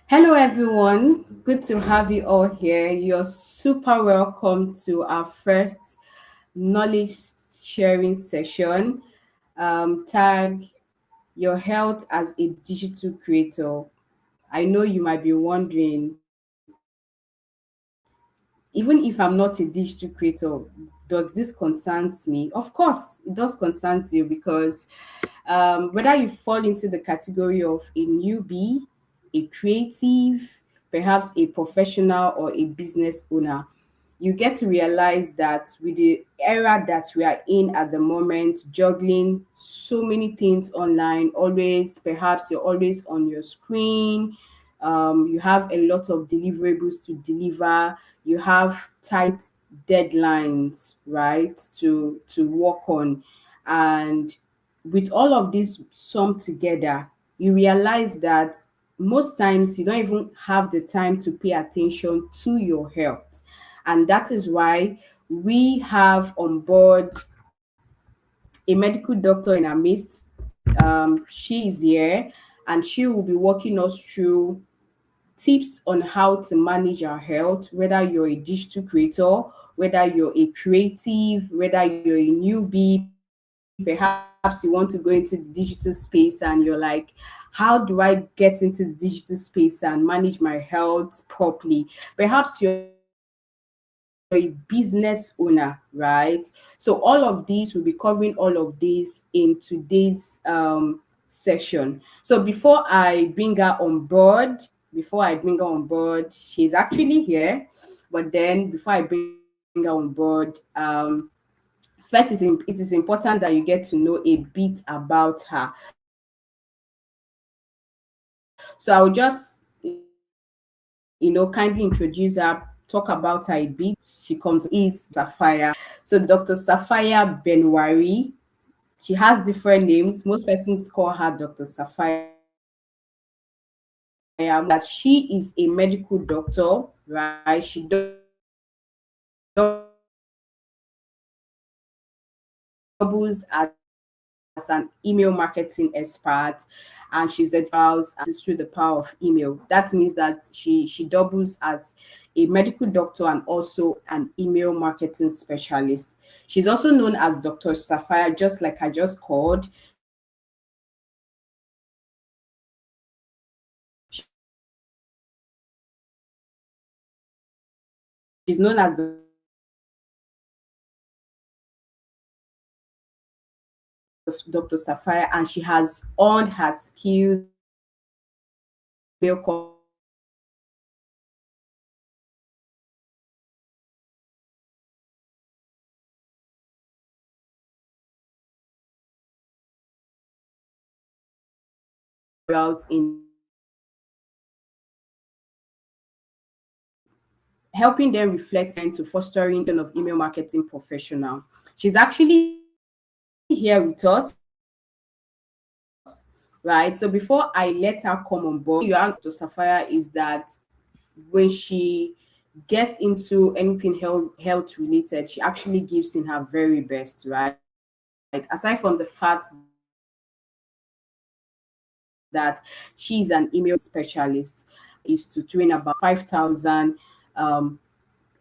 Hello, everyone. Good to have you all here. You're super welcome to our first knowledge sharing session. Tag your health as a digital creator. I know you might be wondering, even if I'm not a digital creator, does this concerns me? Of course, it does concerns you because whether you fall into the category of a newbie, a creative, perhaps a professional or a business owner, you get to realize that with the era that we are in at the moment, juggling so many things online, always, perhaps you're always on your screen, you have a lot of deliverables to deliver, you have tight deadlines, right, to work on. And with all of this summed together, you realize that most times you don't even have the time to pay attention to your health. And that is why we have on board a medical doctor in our midst. She is here and she will be walking us through tips on how to manage our health, whether you're a digital creator, whether you're a creative, whether you're a newbie, perhaps you want to go into the digital space and you're like, how do I get into the digital space and manage my health properly? Perhaps you're a business owner, right? So all of these, we'll be covering all of these in today's session. So before I bring her on board, she's actually here. But then before I bring her on board, first it is important that you get to know a bit about her. So I'll just, kindly introduce her, talk about her a bit. She comes to is Sapphire. So Dr. Sapphire Benwari. She has different names. Most persons call her Dr. Sapphire. But the most important thing about her is that she is a medical doctor, right? She doubles as an email marketing expert, and she's certified in email marketing and assist through the power of email. That means that she doubles as a medical doctor and also an email marketing specialist. She's also known as Dr. Sapphire, just like I just called. She's known as Dr. Sapphire because she's known as Dr. Sapphire, and she has honed her skills email in helping them reflect into fostering of email marketing professional. She's actually here with us, right? So before I let her come on board, one thing you are to Sapphire is that when she gets into anything health related, she actually gives in her very best, right? Aside from the fact that she is an email marketing specialist, her mission is to train about 5,000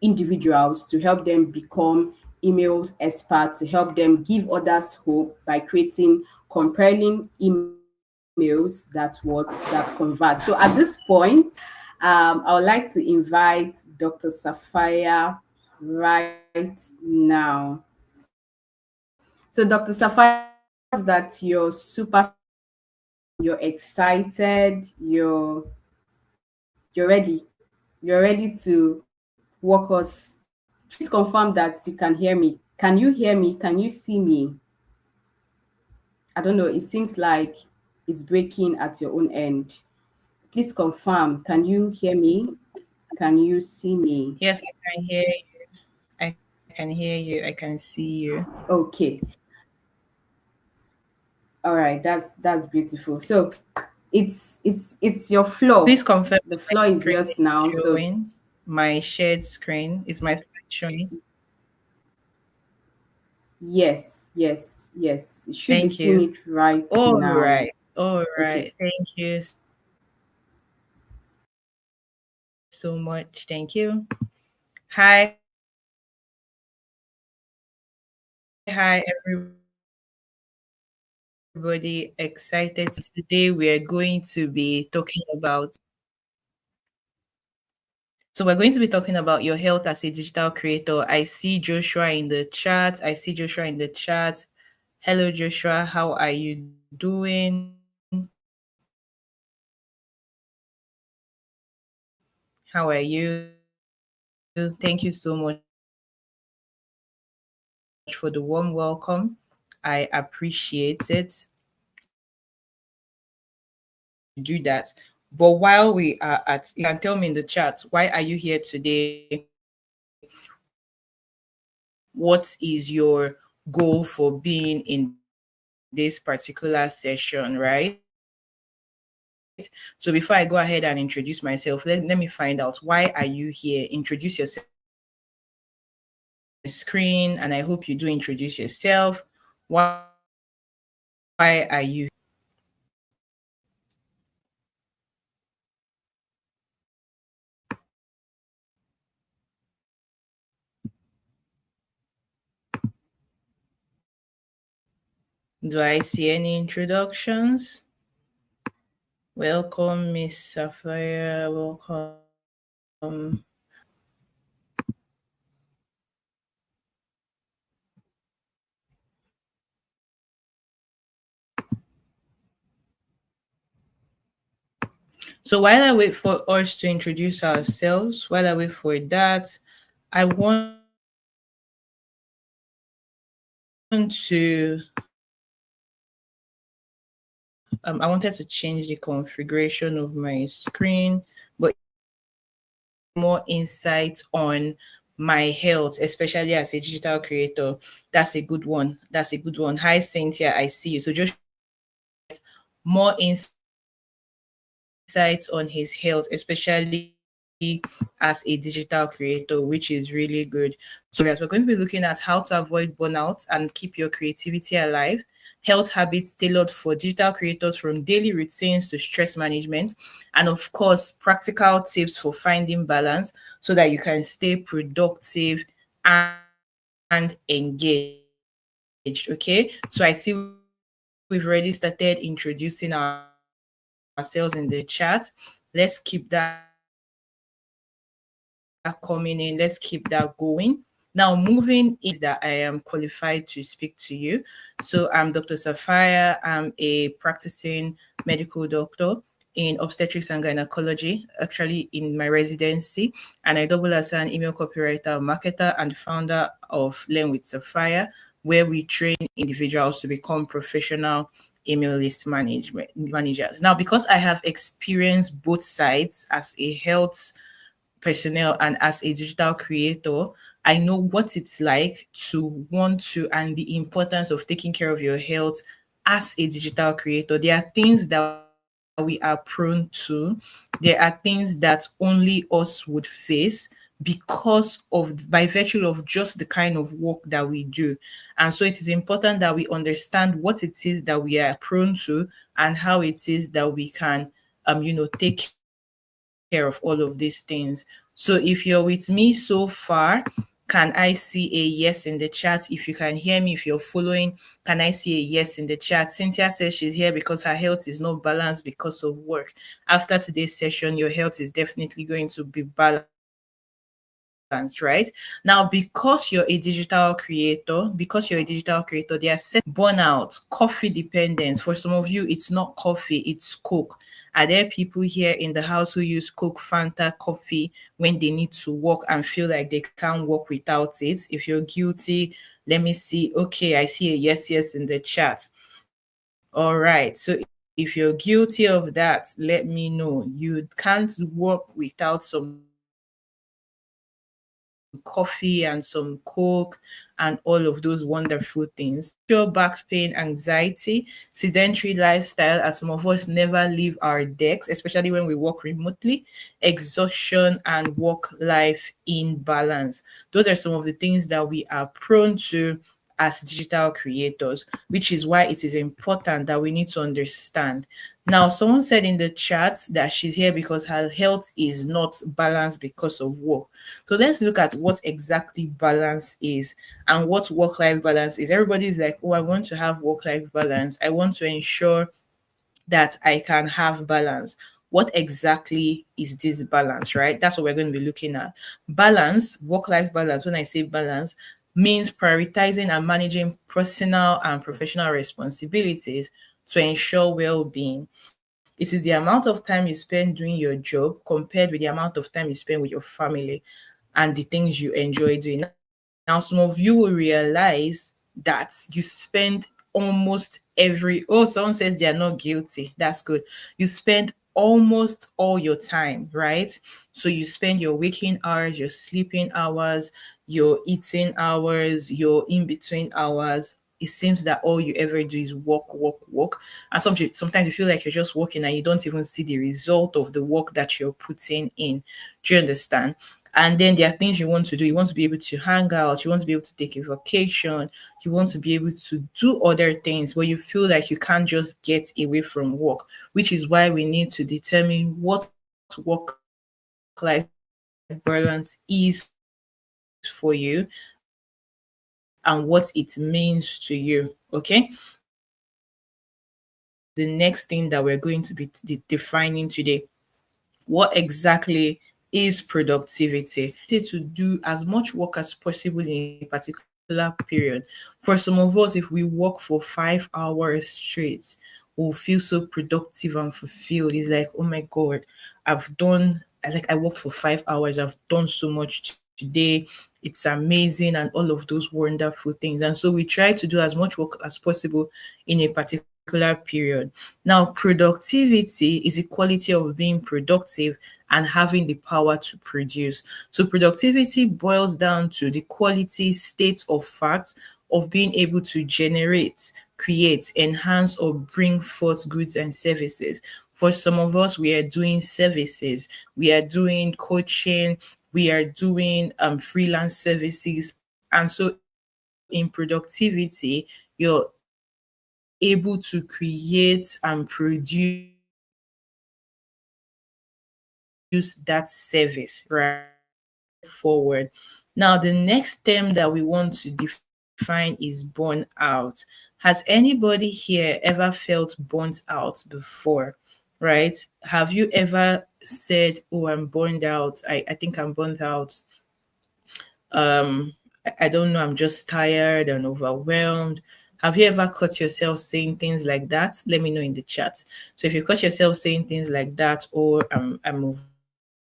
individuals to help them become email experts, to help them give others hope by creating compelling emails that convert. So at this point, I would like to invite Dr. Sapphire right now. So Dr. Sapphire, I can sense that you're super, you're excited, you're ready. You're ready to walk us. Please confirm that you can hear me. Can you hear me? Can you see me? I don't know. It seems like it's breaking at your own end. Please confirm. Can you hear me? Can you see me? Yes, I can hear you. I can hear you. I can see you. Okay. All right. That's beautiful. So it's your Please floor. confirm The my floor is screen yours now. is So showing. My shared screen is my slide showing. yes. You should be Thank seeing you. it right All now. right. All Okay. right. Thank you so much. so much. Thank you. Hi, everybody. Excited. Today we are going to be talking about. So we're going to be talking about your health as a digital creator. I see Joshua in the chat. Hello, Joshua. How are you doing? How are you? Thank you so much for the warm welcome. I appreciate it. Do that. But while we are at, you can tell me in the chat, why are you here today? What is your goal for being in this particular session, right? So before I go ahead and introduce myself, let me find out, why are you here? Introduce yourself on the screen, and I hope you do introduce yourself. Why are you? Do I see any introductions? Welcome, Miss Sapphire. Welcome. So while I wait for us to introduce ourselves, while I wait for that, I want to I wanted to change the configuration of my screen, but more insight on my health, especially as a digital creator. That's a good one. Hi, Cynthia, I see you. So just more insights on his health, especially as a digital creator, which is really good. So yes, we're going to be looking at how to avoid burnout and keep your creativity alive, health habits tailored for digital creators from daily routines to stress management, and of course, practical tips for finding balance so that you can stay productive and engaged. Okay, so I see we've already started introducing ourselves in the chat. Let's keep that coming in. Let's keep that going. Now, moving is that I am qualified to speak to you. So I'm Dr. Sapphire. I'm a practicing medical doctor in obstetrics and gynecology, actually in my residency. And I double as an email copywriter, marketer, and founder of Learn with Sapphire, where we train individuals to become professional email list managers. Now, because I have experienced both sides as a health personnel and as a digital creator, I know what it's like to want to and the importance of taking care of your health as a digital creator. There are things that we are prone to, there are things that only us would face because of by virtue of just the kind of work that we do. And so it is important that we understand what it is that we are prone to and how it is that we can take care of all of these things. So if you're with me so far, can I see a yes in the chat? If you can hear me, if you're following, can I see a yes in the chat? Cynthia says she's here because her health is not balanced because of work. After today's session, your health is definitely going to be balanced, right? Now, because you're a digital creator, there are set burnout, coffee dependence. For some of you, it's not coffee, it's Coke. Are there people here in the house who use Coke, Fanta, coffee when they need to work and feel like they can't work without it? If you're guilty, let me see. Okay, I see a yes in the chat. All right. So if you're guilty of that, let me know. You can't work without some coffee and some Coke and all of those wonderful things. Your back pain, anxiety, sedentary lifestyle, as some of us never leave our decks, especially when we work remotely, exhaustion, and work life imbalance. Those are some of the things that we are prone to as digital creators, which is why it is important that we need to understand. Now, someone said in the chat that she's here because her health is not balanced because of work. So let's look at what exactly balance is and what work life balance is. Everybody's like, oh, I want to have work life balance. I want to ensure that I can have balance. What exactly is this balance, right? That's what we're going to be looking at. Balance, work life balance, when I say balance, means prioritizing and managing personal and professional responsibilities to ensure well being. It is the amount of time you spend doing your job compared with the amount of time you spend with your family and the things you enjoy doing. Now, some of you will realize that you spend almost someone says they are not guilty. That's good. You spend almost all your time, right? So you spend your waking hours, your sleeping hours, your eating hours, your in between hours. It seems that all you ever do is work, work, work. And sometimes you feel like you're just working and you don't even see the result of the work that you're putting in. Do you understand? And then there are things you want to do. You want to be able to hang out. You want to be able to take a vacation. You want to be able to do other things where you feel like you can't just get away from work, which is why we need to determine what work life balance is for you and what it means to you. Okay. Now, the next thing that we're going to be defining today. What exactly is productivity? Productivity to do as much work as possible in a particular period. For some of us, if we work for 5 hours straight, we'll feel so productive and fulfilled. It's like, oh my God, I worked for 5 hours, I've done so much today. It's amazing, and all of those wonderful things. And so we try to do as much work as possible in a particular period. Now, productivity is the quality of being productive and having the power to produce. So productivity boils down to the quality, state of fact of being able to generate, create, enhance, or bring forth goods and services. For some of us, we are doing services, we are doing coaching, we are doing freelance services. And so in productivity, you're able to create and produce that service, right? So that is what productivity is. Now let's move forward. Now, the next term that we want to define is burnout. Has anybody here ever felt burnt out before? Right? Have you ever said, oh, I'm burned out? I think I'm burnt out. I don't know, I'm just tired and overwhelmed. Have you ever caught yourself saying things like that? Let me know in the chat. So if you caught yourself saying things like that, or I'm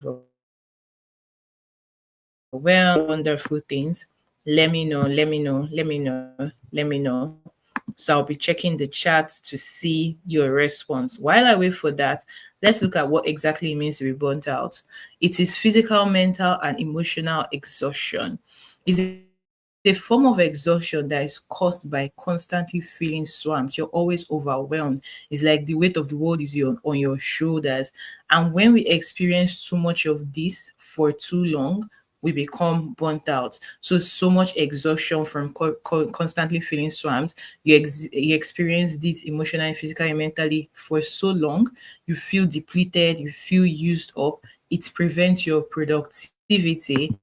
overwhelmed, wonderful things, let me know. So I'll be checking the chat to see your response. While I wait for that, let's look at what exactly it means to be burnt out. It is physical, mental, and emotional exhaustion. It's a form of exhaustion that is caused by constantly feeling swamped. You're always overwhelmed. It's like the weight of the world is on your shoulders. And when we experience too much of this for too long, we become burnt out. So much exhaustion from constantly feeling swamped. You experience this emotionally, physically, and mentally for so long. You feel depleted. You feel used up. It prevents your productivity.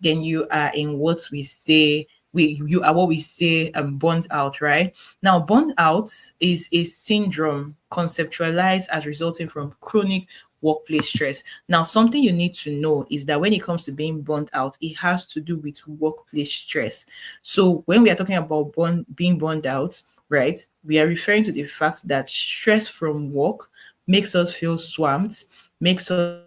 Then you are in what we say you are what we say burnt out, right? Now, burnt out is a syndrome conceptualized as resulting from chronic workplace stress. Now, something you need to know is that when it comes to being burnt out, it has to do with workplace stress. So when we are talking about being burned out, right, we are referring to the fact that stress from work makes us feel swamped, makes us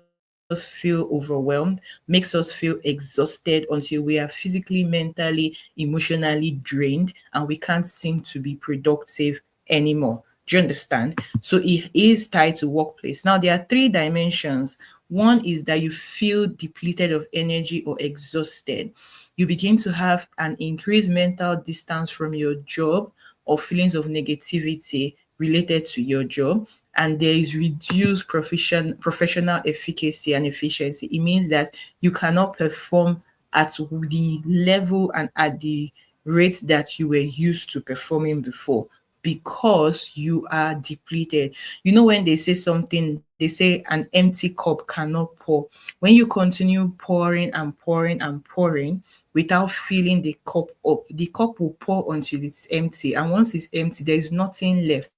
feel overwhelmed, makes us feel exhausted until we are physically, mentally, emotionally drained, and we can't seem to be productive anymore. Do you understand? So it is tied to workplace. Now, there are three dimensions. One is that you feel depleted of energy or exhausted. You begin to have an increased mental distance from your job or feelings of negativity related to your job, and there is reduced professional efficacy and efficiency. It means that you cannot perform at the level and at the rate that you were used to performing before, because you are depleted. You know, when they say something, they say an empty cup cannot pour. When you continue pouring and pouring and pouring without filling the cup up, the cup will pour until it's empty. And once it's empty, there is nothing left.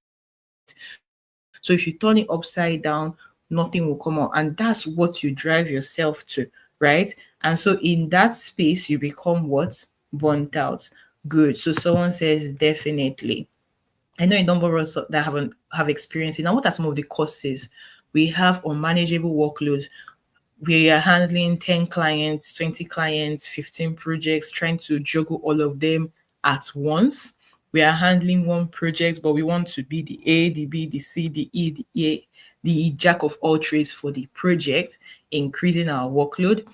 So if you turn it upside down, nothing will come out. And that's what you drive yourself to, right? And so in that space, you become what? Burnt out. Good. So someone says definitely. I know a number of us that have experienced it. Now, what are some of the causes? We have unmanageable workloads. We are handling 10 clients, 20 clients, 15 projects, trying to juggle all of them at once. We are handling one project, but we want to be the A, the B, the C, the E, the jack of all trades for the project, increasing our workload.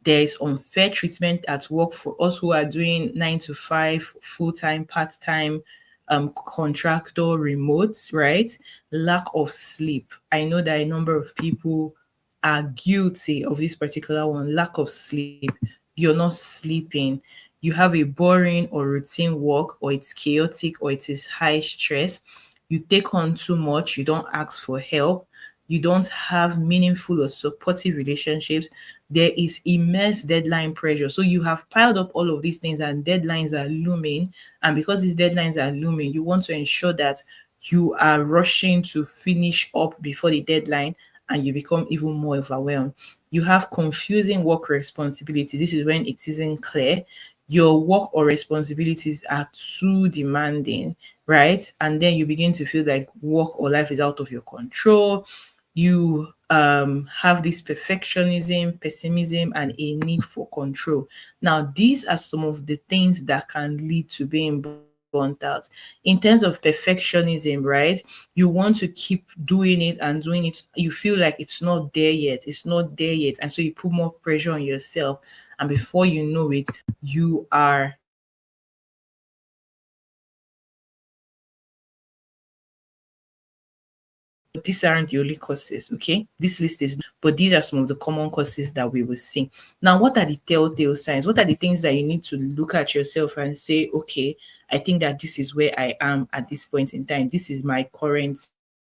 There is unfair treatment at work for us who are doing 9 to 5, full time, part time, contractor, remotes, right? Lack of sleep. I know that a number of people are guilty of this particular one, lack of sleep. You're not sleeping. You have a boring or routine work, or it's chaotic, or it is high stress. You take on too much, you don't ask for help, you don't have meaningful or supportive relationships. There is immense deadline pressure. So you have piled up all of these things and deadlines are looming. And because these deadlines are looming, you want to ensure that you are rushing to finish up before the deadline, and you become even more overwhelmed. You have confusing work responsibilities. This is when it isn't clear. Your work or responsibilities are too demanding, right? And then you begin to feel like work or life is out of your control. You have this perfectionism, pessimism, and a need for control. Now, these are some of the things that can lead to being burnt out. In terms of perfectionism, right? You want to keep doing it and doing it. You feel like it's not there yet. It's not there yet. And so you put more pressure on yourself. And before you know it, you are but these aren't the only causes, okay? This list is, but these are some of the common causes that we will see. Now, what are the telltale signs? What are the things that you need to look at yourself and say, okay, I think that this is where I am at this point in time. This is my current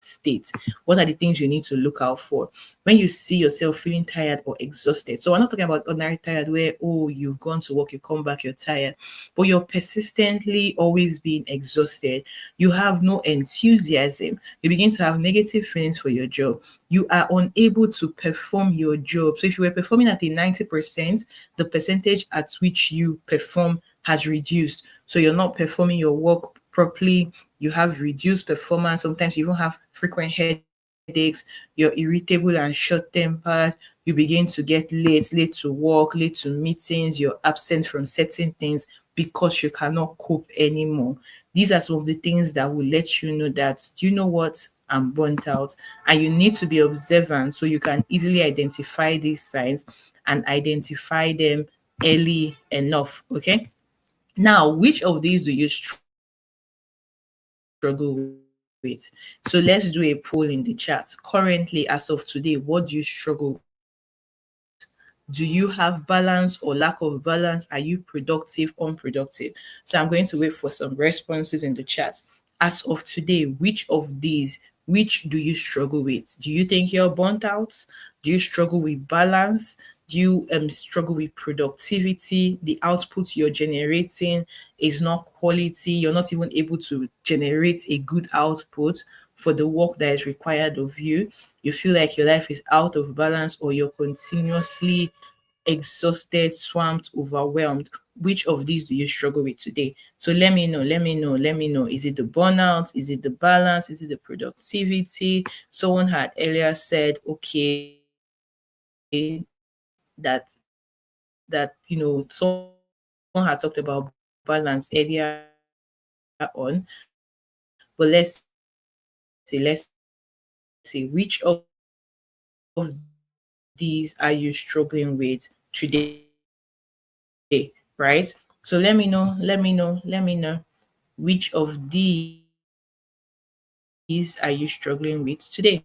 state. What are the things you need to look out for when you see yourself feeling tired or exhausted? So, we're not talking about ordinary tired where, oh, you've gone to work, you come back, you're tired, but you're persistently always being exhausted. You have no enthusiasm. You begin to have negative feelings for your job. You are unable to perform your job. So if you were performing at a 90%, the percentage at which you perform has reduced. So you're not performing your work properly. You have reduced performance. Sometimes you even have frequent headaches. You're irritable and short tempered. You begin to get late to work, late to meetings. You're absent from certain things because you cannot cope anymore. These are some of the things that will let you know that, do you know what? I'm burnt out. And you need to be observant so you can easily identify these signs and identify them early enough. Okay. Now, which of these do you struggle with? So let's do a poll in the chat. Currently, as of today, what do you struggle with? Do you have balance or lack of balance? Are you productive, unproductive? So I'm going to wait for some responses in the chat. As of today, which of these, which do you struggle with? Do you think you're burnt out? Do you struggle with balance? Do you struggle with productivity? The output you're generating is not quality. You're not even able to generate a good output for the work that is required of you. You feel like your life is out of balance, or you're continuously exhausted, swamped, overwhelmed. Which of these do you struggle with today? So let me know. Let me know. Is it the burnout? Is it the balance? Is it the productivity? Someone had earlier said, okay, that someone had talked about balance earlier on. But let's see. Which of these are you struggling with today? Right? So let me know. Which of these are you struggling with today?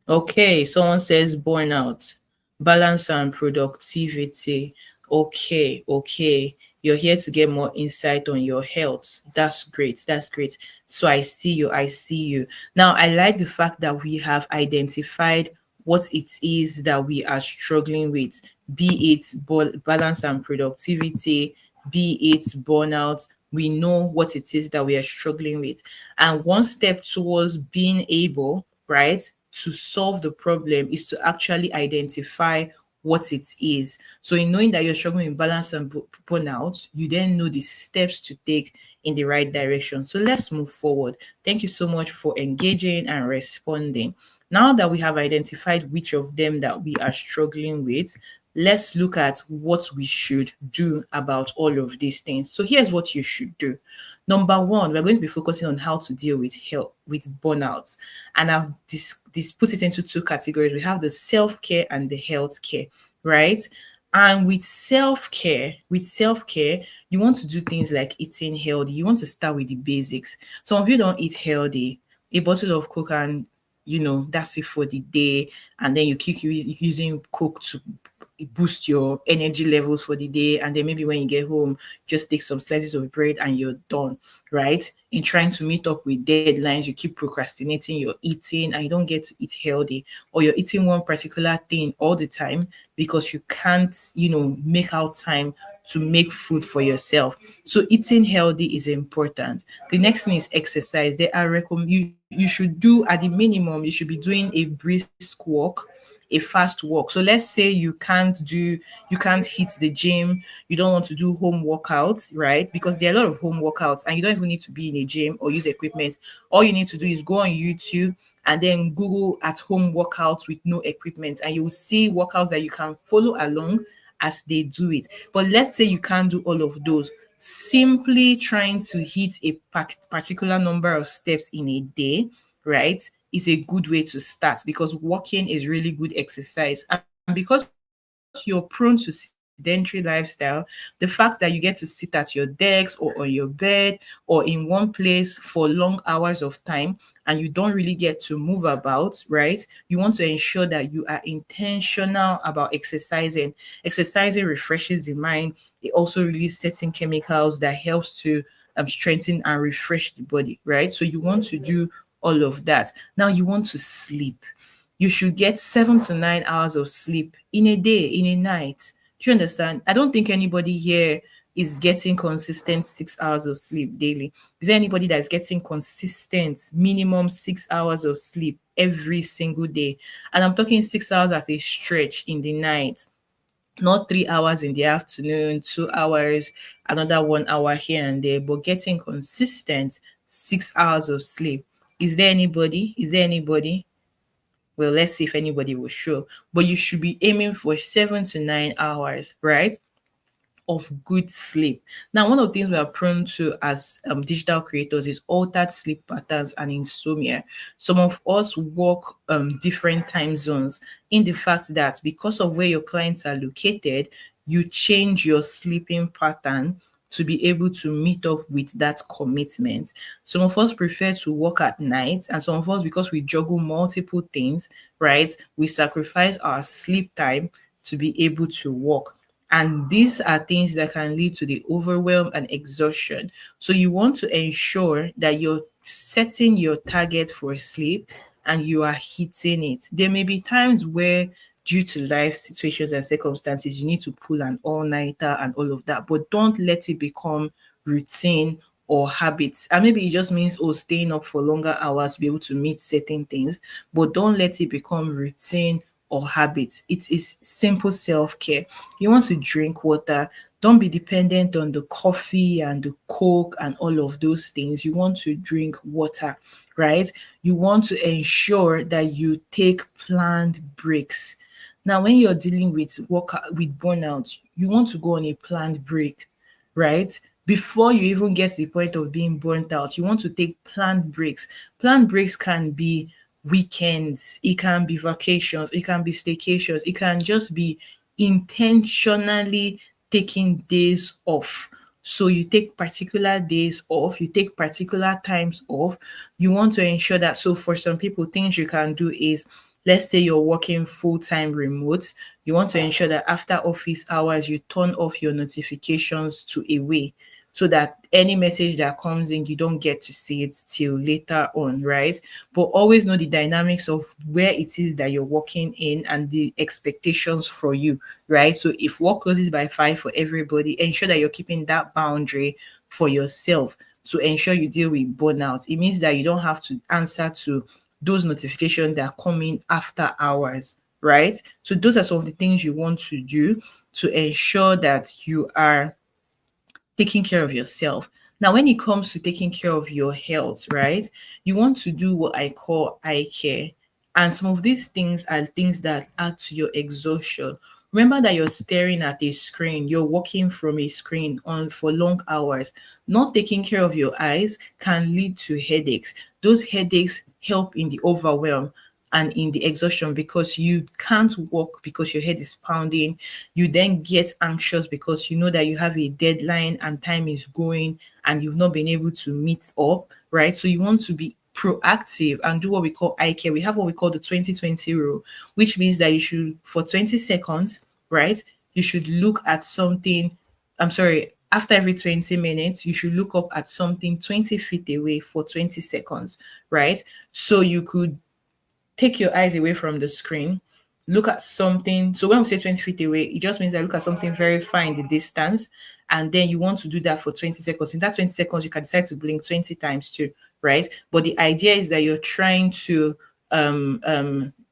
Okay, someone says burnout, balance and productivity. Okay, okay. You're here to get more insight on your health. That's great. That's great. So I see you. I see you. Now, I like the fact that we have identified what it is that we are struggling with, be it balance and productivity, be it burnout. We know what it is that we are struggling with. And one step towards being able, right, to solve the problem is to actually identify what it is. So, in knowing that you're struggling with balance and burnout, you then know the steps to take in the right direction. So, let's move forward. Thank you so much for engaging and responding. Now that we have identified which of them that we are struggling with, let's look at what we should do about all of these things. So, here's what you should do. Number one, we're going to be focusing on how to deal with health, with burnout. And I've this put it into two categories. We have the self-care and the health care, right? And with self-care, you want to do things like eating healthy. You want to start with the basics. Some of you don't eat healthy. A bottle of Coke and that's it for the day, and then you keep using Coke to boost your energy levels for the day, and then maybe when you get home just take some slices of bread and you're done, right? In trying to meet up with deadlines, you keep procrastinating your eating and you don't get to eat healthy, or you're eating one particular thing all the time because you can't make out time to make food for yourself. So eating healthy is important. The next thing is exercise. There are you should do, at the minimum, you should be doing a brisk walk, a fast walk. So let's say you can't hit the gym, you don't want to do home workouts, right? Because there are a lot of home workouts and you don't even need to be in a gym or use equipment. All you need to do is go on YouTube and then Google at home workouts with no equipment, and you will see workouts that you can follow along as they do it. But let's say you can't do all of those. Simply trying to hit a particular number of steps in a day, right, is a good way to start, because walking is really good exercise. And because you're prone to sedentary lifestyle, the fact that you get to sit at your desk or on your bed or in one place for long hours of time and you don't really get to move about, right? You want to ensure that you are intentional about exercising. Exercising refreshes the mind. It also releases certain chemicals that helps to strengthen and refresh the body, right? So you want to do all of that. Now you want to sleep. You should get 7 to 9 hours of sleep in a day, in a night. Do you understand? I don't think anybody here is getting consistent 6 hours of sleep daily. Is there anybody that's getting consistent minimum 6 hours of sleep every single day? And I'm talking 6 hours as a stretch in the night, not 3 hours in the afternoon, 2 hours, another 1 hour here and there, but getting consistent 6 hours of sleep. Is there anybody? Is there anybody? Well, let's see if anybody will show. But you should be aiming for 7 to 9 hours, right, of good sleep. Now, one of the things we are prone to as digital creators is altered sleep patterns and insomnia. Some of us work different time zones, in the fact that because of where your clients are located, you change your sleeping pattern to be able to meet up with that commitment. Some of us prefer to work at night, and some of us, because we juggle multiple things, right, we sacrifice our sleep time to be able to work. And these are things that can lead to the overwhelm and exhaustion. So you want to ensure that you're setting your target for sleep and you are hitting it. There may be times where, due to life situations and circumstances, you need to pull an all-nighter and all of that, but don't let it become routine or habits. And maybe it just means, staying up for longer hours to be able to meet certain things, but don't let it become routine or habits. It is simple self-care. You want to drink water. Don't be dependent on the coffee and the Coke and all of those things. You want to drink water, right? You want to ensure that you take planned breaks. Now, when you're dealing with burnout, you want to go on a planned break, right? Before you even get to the point of being burnt out, you want to take planned breaks. Planned breaks can be weekends, it can be vacations, it can be staycations, it can just be intentionally taking days off. So you take particular days off, you take particular times off. You want to ensure that, so for some people, things you can do is Let's say you're working full-time remote, you want to ensure that after office hours, you turn off your notifications to away so that any message that comes in, you don't get to see it till later on, right? But always know the dynamics of where it is that you're working in and the expectations for you, right? So if work closes by 5 for everybody, ensure that you're keeping that boundary for yourself to ensure you deal with burnout. It means that you don't have to answer to those notifications that come in after hours, right? So those are some of the things you want to do to ensure that you are taking care of yourself. Now, when it comes to taking care of your health, right, you want to do what I call eye care. And some of these things are things that add to your exhaustion. Remember that you're staring at a screen, you're working from a screen on for long hours. Not taking care of your eyes can lead to headaches. Those headaches help in the overwhelm and in the exhaustion because you can't walk because your head is pounding. You then get anxious because you know that you have a deadline and time is going and you've not been able to meet up, right? So you want to be proactive and do what we call eye care. We have what we call the 2020 rule, which means that you should, for 20 seconds, right? You should look at something. I'm sorry, after every 20 minutes, you should look up at something 20 feet away for 20 seconds, right? So you could take your eyes away from the screen, look at something. So when we say 20 feet away, it just means that look at something very far in the distance. And then you want to do that for 20 seconds. In that 20 seconds, you can decide to blink 20 times too, right? But the idea is that you're trying to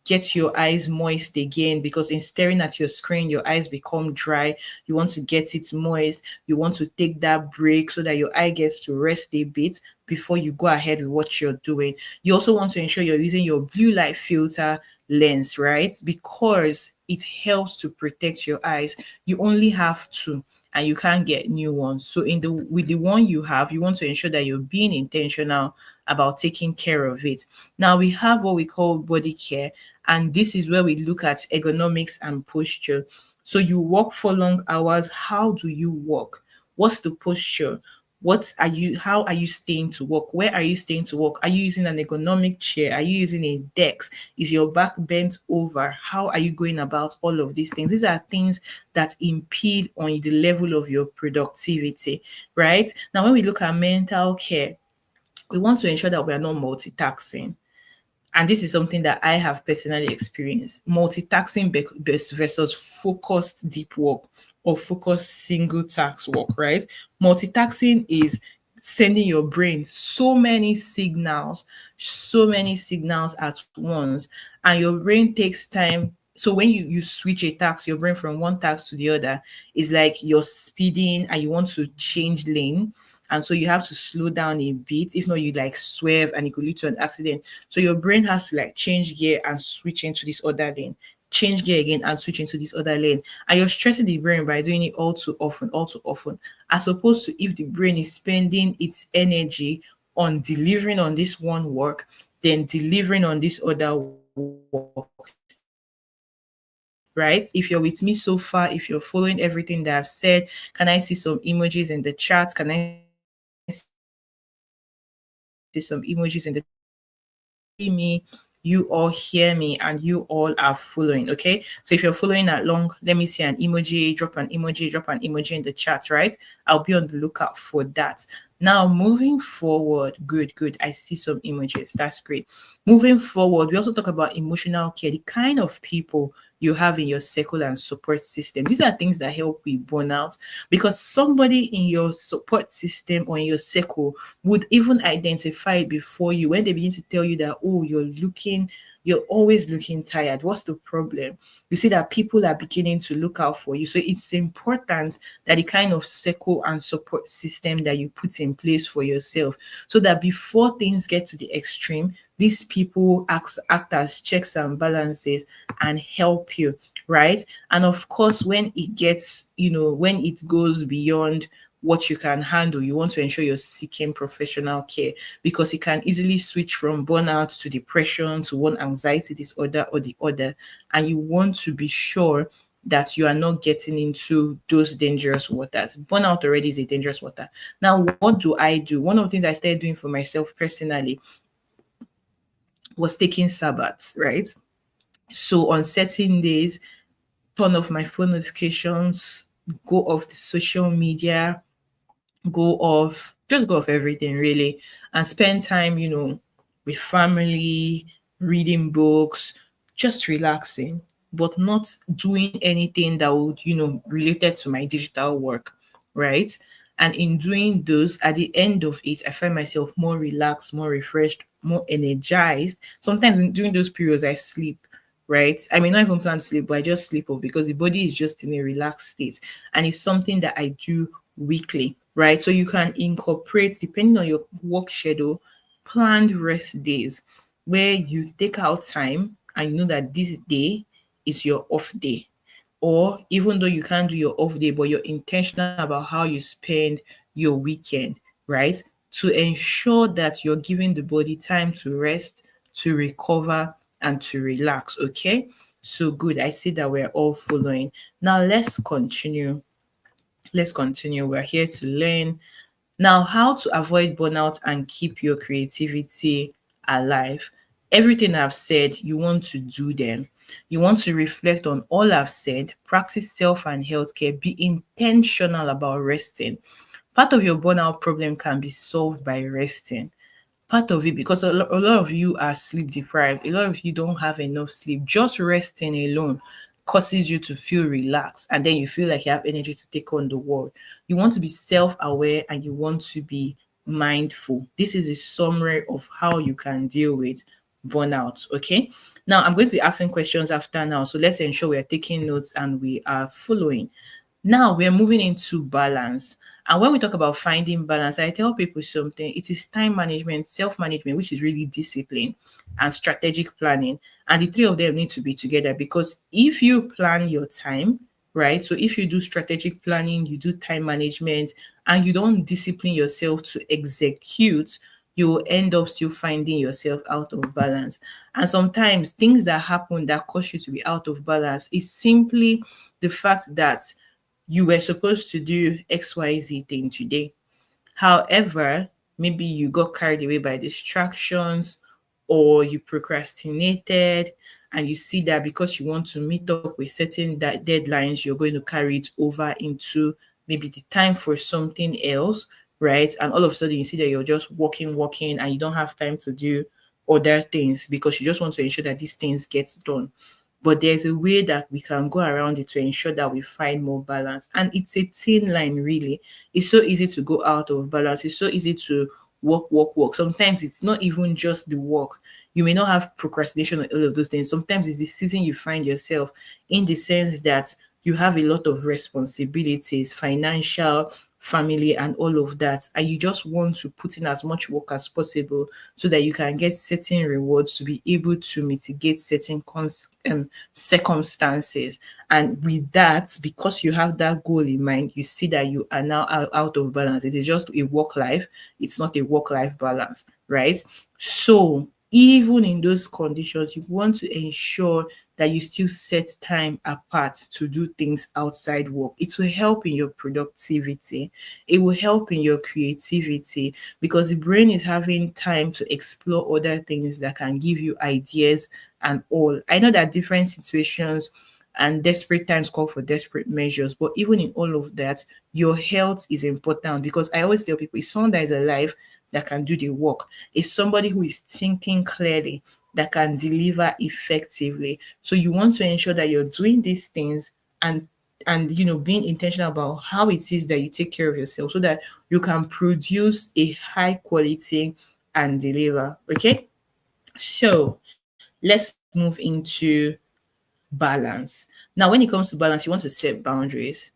get your eyes moist again, because in staring at your screen, your eyes become dry. You want to get it moist. You want to take that break so that your eye gets to rest a bit before you go ahead with what you're doing. You also want to ensure you're using your blue light filter lens, right? Because it helps to protect your eyes. You only have two and you can't get new ones. So in the with the one you have, you want to ensure that you're being intentional about taking care of it. Now we have what we call body care, and this is where we look at ergonomics and posture. So you work for long hours. How do you work? What's the posture? What are you, how are you staying to work? Where are you staying to work? Are you using an ergonomic chair? Are you using a desk? Is your back bent over? How are you going about all of these things? These are things that impede on the level of your productivity, right? Now, when we look at mental care, we want to ensure that we are not multitasking. And this is something that I have personally experienced. Multitasking versus focused deep work or focused single task work, right? Multitasking is sending your brain so many signals at once, and your brain takes time. So when you switch a task, your brain from one task to the other is like you're speeding and you want to change lane, and so you have to slow down a bit. If not, you like swerve and it could lead to an accident. So your brain has to like change gear and switch into this other lane, change gear again and switch into this other lane. And you're stressing the brain by doing it all too often, as opposed to if the brain is spending its energy on delivering on this one work, then delivering on this other work. Right? If you're with me so far, if you're following everything that I've said, can I see some emojis in the chat? Can I see some emojis in the see me, you all hear me, and you all are following. Okay, so if you're following along, let me see an emoji, drop an emoji in the chat, right? I'll be on the lookout for that. Now, moving forward, good. I see some emojis. That's great. Moving forward, we also talk about emotional care, the kind of people you have in your circle and support system. These are things that help with burnout, because somebody in your support system or in your circle would even identify it before you when they begin to tell you that, oh, you're always looking tired. What's the problem? You see that people are beginning to look out for you. So it's important that the kind of circle and support system that you put in place for yourself, so that before things get to the extreme, these people act as checks and balances and help you, right? And of course, when it gets, when it goes beyond what you can handle, you want to ensure you're seeking professional care, because it can easily switch from burnout to depression to one anxiety disorder or the other. And you want to be sure that you are not getting into those dangerous waters. Burnout already is a dangerous water. Now, what do I do? One of the things I started doing for myself personally was taking Sabbaths, right? So on certain days, turn off my phone notifications, go off the social media, just go off everything really, and spend time, with family, reading books, just relaxing, but not doing anything that would, related to my digital work, right? And in doing those, at the end of it, I find myself more relaxed, more refreshed, more energized. Sometimes during those periods, I sleep, right? I may not even plan to sleep, but I just sleep off because the body is just in a relaxed state. And it's something that I do weekly, right? So you can incorporate, depending on your work schedule, planned rest days where you take out time and you know that this day is your off day. Or even though you can't do your off day, but you're intentional about how you spend your weekend, right? To ensure that you're giving the body time to rest, to recover, and to relax. Okay. So good. I see that we're all following. Now let's continue. We're here to learn. Now, how to avoid burnout and keep your creativity alive. Everything I've said, you want to do them. You want to reflect on all I've said, practice self and healthcare, be intentional about resting. Part of your burnout problem can be solved by resting. Part of it, because a lot of you are sleep deprived, a lot of you don't have enough sleep. Just resting alone causes you to feel relaxed, and then you feel like you have energy to take on the world. You want to be self-aware and you want to be mindful. This is a summary of how you can deal with burnout. Okay, now I'm going to be asking questions after now, so let's ensure we are taking notes and we are following. Now we're moving into balance. And when we talk about finding balance, I tell people something. It is time management, self management, which is really discipline, and strategic planning. And the three of them need to be together, because if you plan your time, right? So if you do strategic planning, you do time management, and you don't discipline yourself to execute, you will end up still finding yourself out of balance. And sometimes things that happen that cause you to be out of balance is simply the fact that you were supposed to do XYZ thing today. However, maybe you got carried away by distractions, or you procrastinated, and you see that because you want to meet up with certain deadlines, you're going to carry it over into maybe the time for something else, right? And all of a sudden you see that you're just working, and you don't have time to do other things because you just want to ensure that these things get done. But there's a way that we can go around it to ensure that we find more balance. And it's a thin line, really. It's so easy to go out of balance. It's so easy to work. Sometimes it's not even just the work. You may not have procrastination or all of those things. Sometimes it's the season you find yourself in, the sense that you have a lot of responsibilities, financial, family, and all of that. And you just want to put in as much work as possible so that you can get certain rewards to be able to mitigate certain circumstances. And with that, because you have that goal in mind, you see that you are now out of balance. It is just a work life, it's not a work life balance, right? So, even in those conditions, you want to ensure that you still set time apart to do things outside work. It will help in your productivity, it will help in your creativity, because the brain is having time to explore other things that can give you ideas and all. I know that different situations and desperate times call for desperate measures, but even in all of that, your health is important, because I always tell people it's someone that is alive that can do the work. It's somebody who is thinking clearly that can deliver effectively. So you want to ensure that you're doing these things, and being intentional about how it is that you take care of yourself so that you can produce a high quality and deliver. Okay, so let's move into balance. Now, when it comes to balance, you want to set boundaries.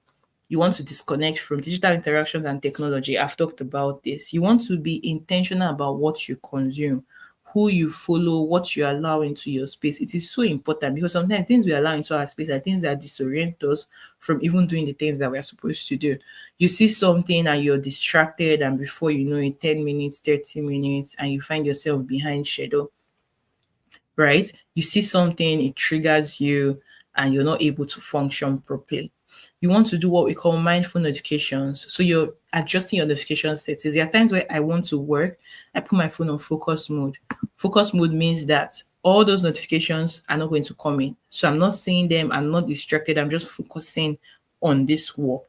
You want to disconnect from digital interactions and technology. I've talked about this. You want to be intentional about what you consume, who you follow, what you allow into your space. It is so important, because sometimes things we allow into our space are things that disorient us from even doing the things that we're supposed to do. You see something and you're distracted, and before you know it, 10 minutes, 30 minutes, and you find yourself behind schedule, right? You see something, it triggers you, and you're not able to function properly. You want to do what we call mindful notifications. So you're adjusting your notification settings. There are times where I want to work, I put my phone on focus mode. Focus mode means that all those notifications are not going to come in. So I'm not seeing them, I'm not distracted, I'm just focusing on this work.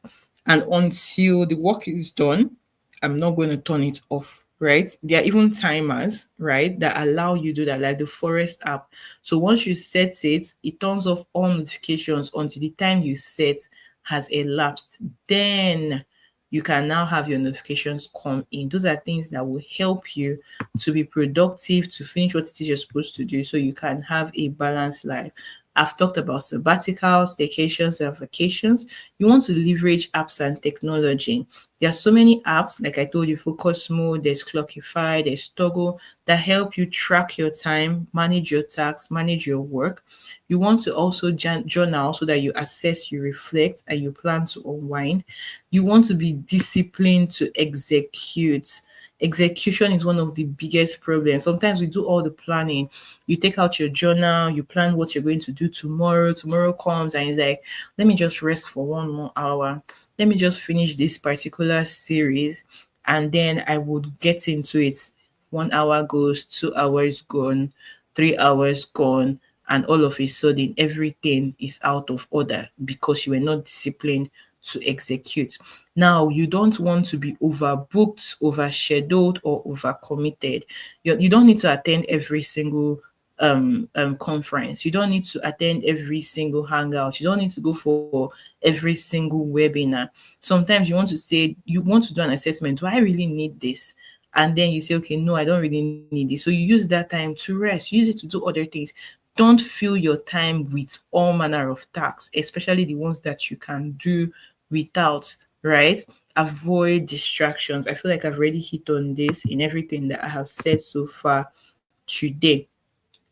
And until the work is done, I'm not going to turn it off, right? There are even timers, right, that allow you to do that, like the Forest app. So once you set it, it turns off all notifications until the time you set has elapsed. Then you can now have your notifications come in. Those are things that will help you to be productive, to finish what it is you're supposed to do, so you can have a balanced life. I've talked about sabbaticals, staycations, and vacations. You want to leverage apps and technology. There are so many apps, like I told you, Focus Mode, there's Clockify, there's Toggle, that help you track your time, manage your tasks, manage your work. You want to also journal so that you assess, you reflect, and you plan to unwind. You want to be disciplined to execute. Execution is one of the biggest problems. Sometimes we do all the planning. You take out your journal, you plan what you're going to do tomorrow. Tomorrow comes and it's like, let me just rest for 1 more hour. Let me just finish this particular series and then I would get into it. 1 hour goes, 2 hours gone, 3 hours gone, and all of a sudden everything is out of order because you were not disciplined to execute. Now, you don't want to be overbooked, overshadowed, or overcommitted. You don't need to attend every single conference. You don't need to attend every single hangout. You don't need to go for every single webinar. Sometimes you want to do an assessment. Do I really need this? And then you say, okay, no, I don't really need it. So you use that time to rest, use it to do other things. Don't fill your time with all manner of tasks, especially the ones that you can do without, right? Avoid distractions. I feel like I've already hit on this in everything that I have said so far today.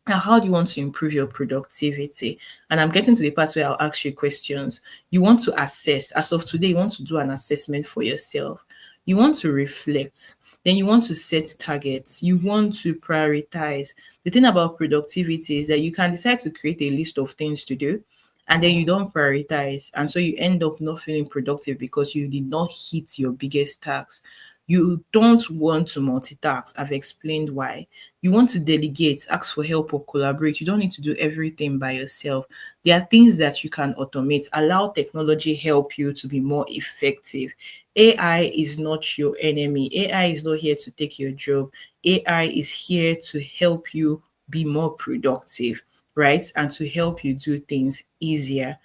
Now, how do you want to improve your productivity? And I'm getting to the part where I'll ask you questions. You want to assess. As of today, you want to do an assessment for yourself. You want to reflect. Then you want to set targets. You want to prioritize. The thing about productivity is that you can decide to create a list of things to do and then you don't prioritize. And so you end up not feeling productive because you did not hit your biggest task. You don't want to multitask. I've explained why. You want to delegate, ask for help or collaborate. You don't need to do everything by yourself. There are things that you can automate. Allow technology help you to be more effective. AI is not your enemy. AI is not here to take your job. AI is here to help you be more productive, right? And to help you do things easier.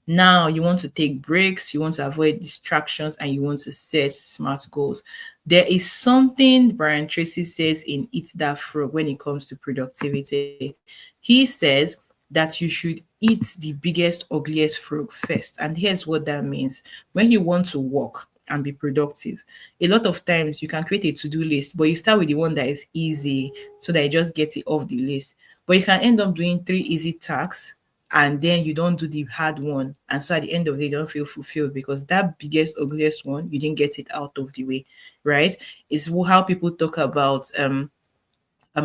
Now you want to take breaks, you want to avoid distractions, and you want to set smart goals. There is something Brian Tracy says in Eat That Frog when it comes to productivity. He says that you should eat the biggest, ugliest frog first. And here's what that means. When you want to work and be productive, a lot of times you can create a to-do list, but you start with the one that is easy so that you just get it off the list. But you can end up doing 3 easy tasks and then you don't do the hard one. And so at the end of the day, you don't feel fulfilled because that biggest, ugliest one, you didn't get it out of the way, right? It's how people talk about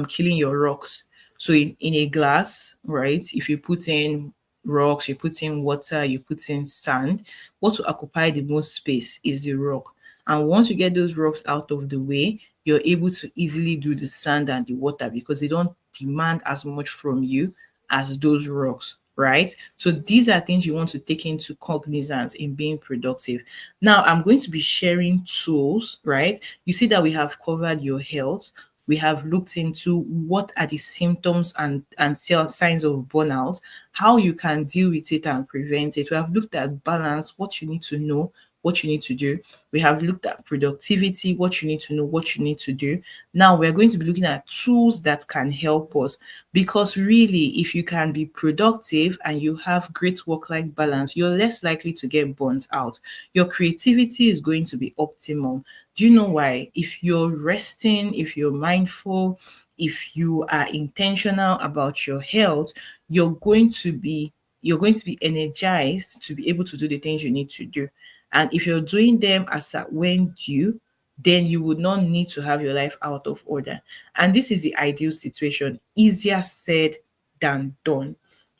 killing your rocks. So in a glass, right, if you put in rocks, you put in water, you put in sand, what will occupy the most space is the rock. And once you get those rocks out of the way, you're able to easily do the sand and the water because they don't demand as much from you as those rocks, right? So these are things you want to take into cognizance in being productive. Now, I'm going to be sharing tools, right? You see that we have covered your health. We have looked into what are the symptoms and signs of burnout, how you can deal with it and prevent it. We have looked at balance, what you need to know, what you need to do. We have looked at productivity, what you need to know, what you need to do. Now we're going to be looking at tools that can help us because really, if you can be productive and you have great work-life balance, you're less likely to get burnt out. Your creativity is going to be optimum. Do you know why? If you're resting, if you're mindful, if you are intentional about your health, you're going to be energized to be able to do the things you need to do. And if you're doing them as at when due, then you would not need to have your life out of order. And this is the ideal situation. Easier said than done.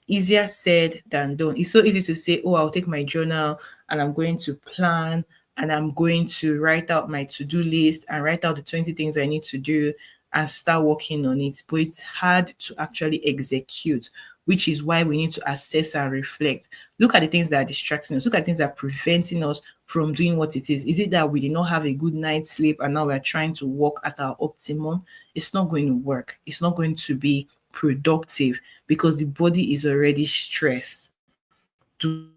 Easier said than done. It's so easy to say, oh, I'll take my journal and I'm going to plan and I'm going to write out my to-do list and write out the 20 things I need to do. and start working on it, but it's hard to actually execute, which is why we need to assess and reflect. Look at the things that are distracting us. Look at things that are preventing us from doing what it is. Is it that we did not have a good night's sleep and now we're trying to work at our optimum? It's not going to work. It's not going to be productive because the body is already stressed. Do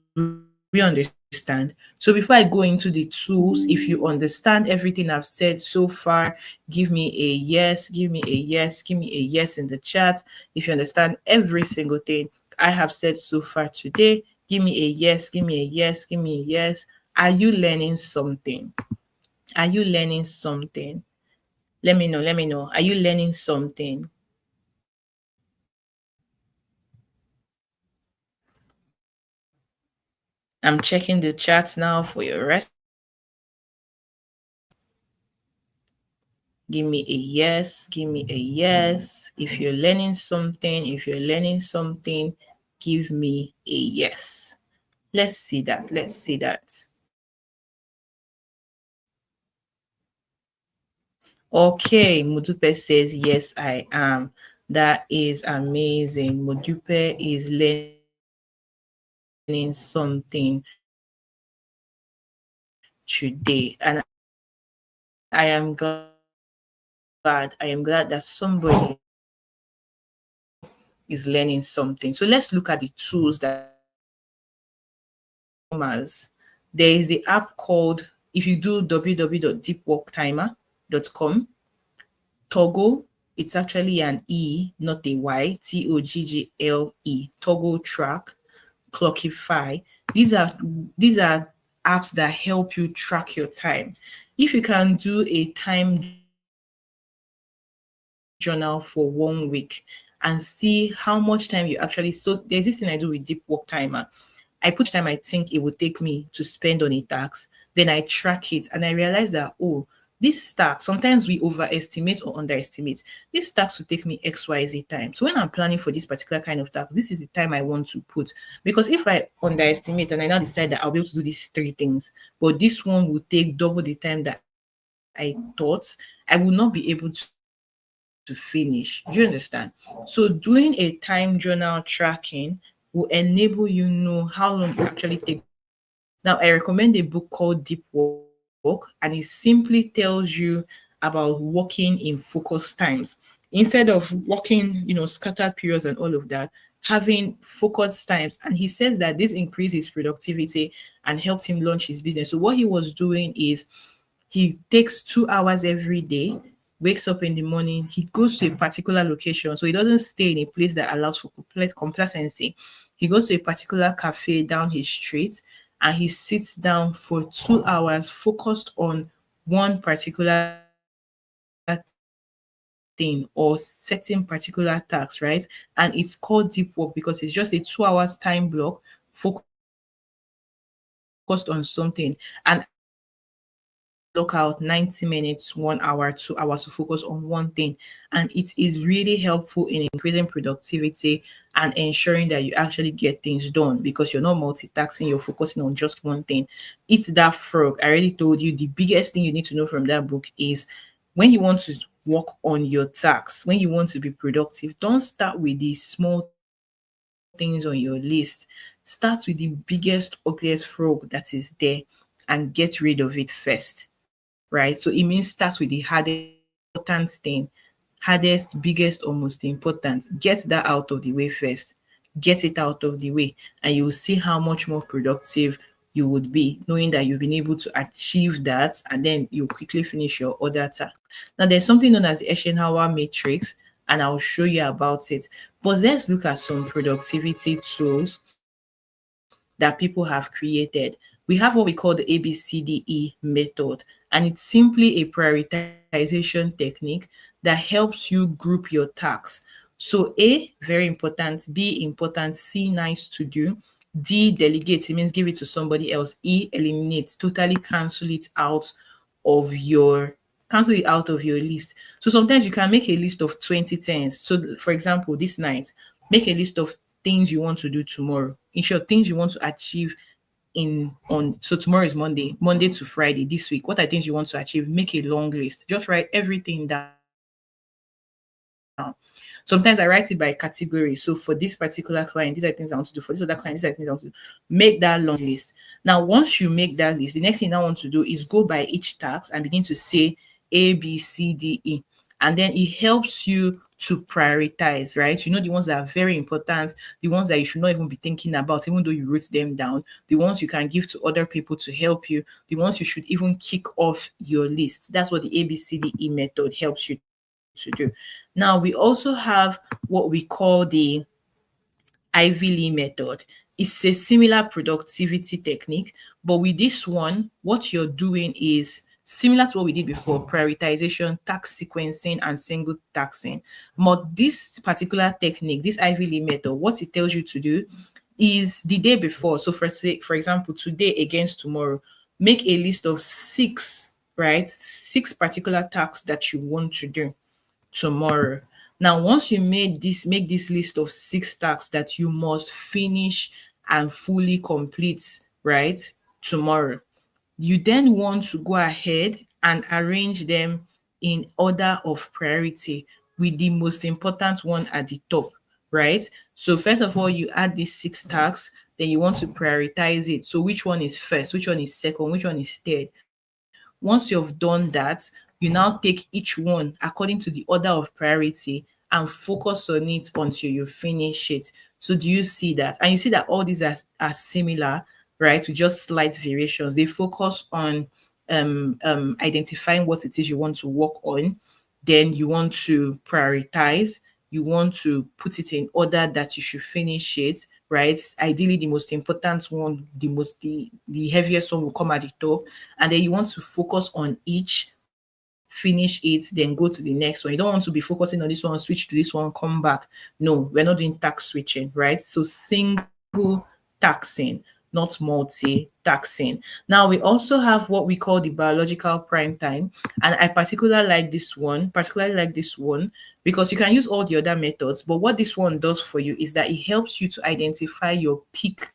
we understand? So before I go into the tools, if you understand everything I've said so far, give me a yes, give me a yes, give me a yes in the chat. If you understand every single thing I have said so far today, give me a yes, give me a yes, give me a yes. Are you learning something? Are you learning something? Let me know, let me know. Are you learning something? I'm checking the chat now for your rest. Give me a yes. Give me a yes. If you're learning something, give me a yes. Let's see that. Let's see that. Okay, Mudupe says, yes, I am. That is amazing. Mudupe is learning something today. And I am glad. I am glad that somebody is learning something. So let's look at the tools that there is the app called, if you do www.deepworktimer.com, Toggle, it's actually an E, not a Y, Toggle, Toggle Track, Clockify. These are apps that help you track your time. If you can do a time journal for 1 week and see how much time you actually, so there's this thing I do with Deep Work Timer. I put time I think it would take me to spend on a task. Then I track it and I realize that, oh, this task, sometimes we overestimate or underestimate. This task will take me XYZ time. So when I'm planning for this particular kind of task, this is the time I want to put. Because if I underestimate and I now decide that I'll be able to do these 3 things, but this one will take double the time that I thought, I will not be able to finish. Do you understand? So doing a time journal tracking will enable you know how long you actually take. Now, I recommend a book called Deep Work, and it simply tells you about working in focused times. Instead of working, scattered periods and all of that, having focused times. And he says that this increases productivity and helped him launch his business. So what he was doing is he takes 2 hours every day, wakes up in the morning, he goes to a particular location. So he doesn't stay in a place that allows for complacency. He goes to a particular cafe down his street and he sits down for 2 hours focused on one particular thing or certain particular tasks, right? And it's called deep work because it's just a 2 hours time block focused on something. And block out 90 minutes, 1 hour, 2 hours to focus on one thing. And it is really helpful in increasing productivity and ensuring that you actually get things done because you're not multitasking, you're focusing on just one thing. It's that frog. I already told you the biggest thing you need to know from that book is when you want to work on your tasks, when you want to be productive, don't start with the small things on your list. Start with the biggest, ugliest frog that is there and get rid of it first, right? So it means start with the hardest important thing, hardest, biggest, or most important. Get that out of the way first. Get it out of the way, and you will see how much more productive you would be, knowing that you've been able to achieve that, and then you quickly finish your other task. Now, there's something known as the Eisenhower matrix, and I'll show you about it. But let's look at some productivity tools that people have created. We have what we call the ABCDE method, and it's simply a prioritization technique that helps you group your tasks. So A, very important, B, important, C, nice to do, D, delegate, it means give it to somebody else, E, eliminate, totally cancel it out of your list. So sometimes you can make a list of 20 things. So for example, this night, make a list of things you want to do tomorrow. In short, things you want to achieve so tomorrow is Monday to Friday this week. What are things you want to achieve? Make a long list. Just write everything down Sometimes I write it by category. So for this particular client, these are things I want to do. For this other client, these are things I want to do. Make that long list. Now, once you make that list, the next thing I want to do is go by each task and begin to say A, B, C, D, E. And then it helps you to prioritize, right? You know, the ones that are very important, the ones that you should not even be thinking about, even though you wrote them down, the ones you can give to other people to help you, the ones you should even kick off your list. That's what the ABCDE method helps you to do. Now, we also have what we call the Ivy Lee method. It's a similar productivity technique, but with this one, what you're doing is similar to what we did before: prioritization, task sequencing, and single tasking. But this particular technique, this Ivy Lee method, what it tells you to do is the day before. So for example, today against tomorrow, make a list of 6, right? 6 particular tasks that you want to do tomorrow. Now, once you make this list of 6 tasks that you must finish and fully complete, right, tomorrow, you then want to go ahead and arrange them in order of priority with the most important one at the top, right? So first of all, you add these 6 tasks, then you want to prioritize it. So which one is first, which one is second, which one is third? Once you've done that, you now take each one according to the order of priority and focus on it until you finish it. So do you see that? And you see that all these are similar, right? With just slight variations. They focus on identifying what it is you want to work on. Then you want to prioritize. You want to put it in order that you should finish it, right? Ideally, the most important one, the heaviest one will come at the top, and then you want to focus on each, finish it, then go to the next one. You don't want to be focusing on this one, switch to this one, come back. No, we're not doing task switching, right? So single taxing, not multi-taxing. Now, we also have what we call the biological prime time. And I particularly like this one because you can use all the other methods. But what this one does for you is that it helps you to identify your peak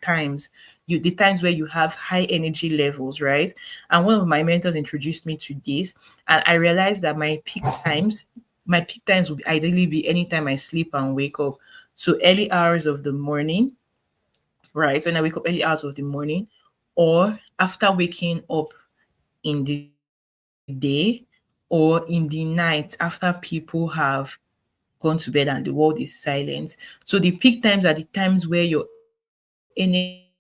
times, the times where you have high energy levels, right? And one of my mentors introduced me to this, and I realized that my peak times would ideally be anytime I sleep and wake up. So early hours of the morning, right? When I wake up early hours of the morning, or after waking up in the day, or in the night after people have gone to bed and the world is silent. So the peak times are the times where your energy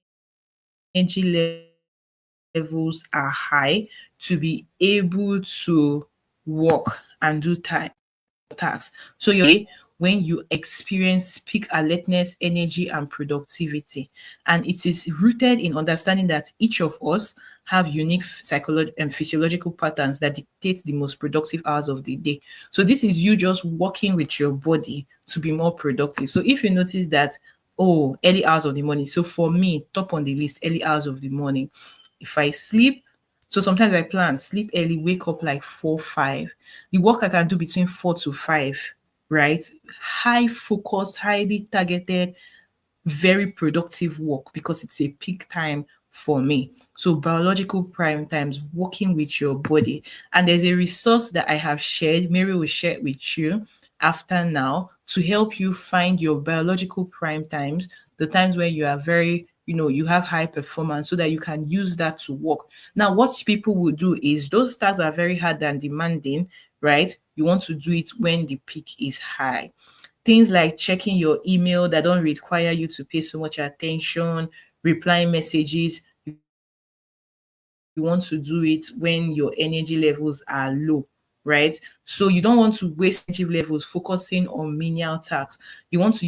levels are high to be able to work and do tasks. So when you experience peak alertness, energy, and productivity. And it is rooted in understanding that each of us have unique psychological and physiological patterns that dictate the most productive hours of the day. So this is you just working with your body to be more productive. So if you notice that, oh, early hours of the morning. So for me, top on the list, early hours of the morning. If I sleep, so sometimes I plan, sleep early, wake up like 4, 5. The work I can do between 4 to 5, right? High focused, highly targeted, very productive work because it's a peak time for me. So biological prime times, working with your body. And there's a resource that I have shared, Mary will share it with you after now, to help you find your biological prime times, the times where you are very, you have high performance, so that you can use that to work. Now, what people will do is those tasks are very hard and demanding, right? You want to do it when the peak is high. Things like checking your email that don't require you to pay so much attention, replying messages, you want to do it when your energy levels are low, right? So you don't want to waste energy levels focusing on menial tasks. You want to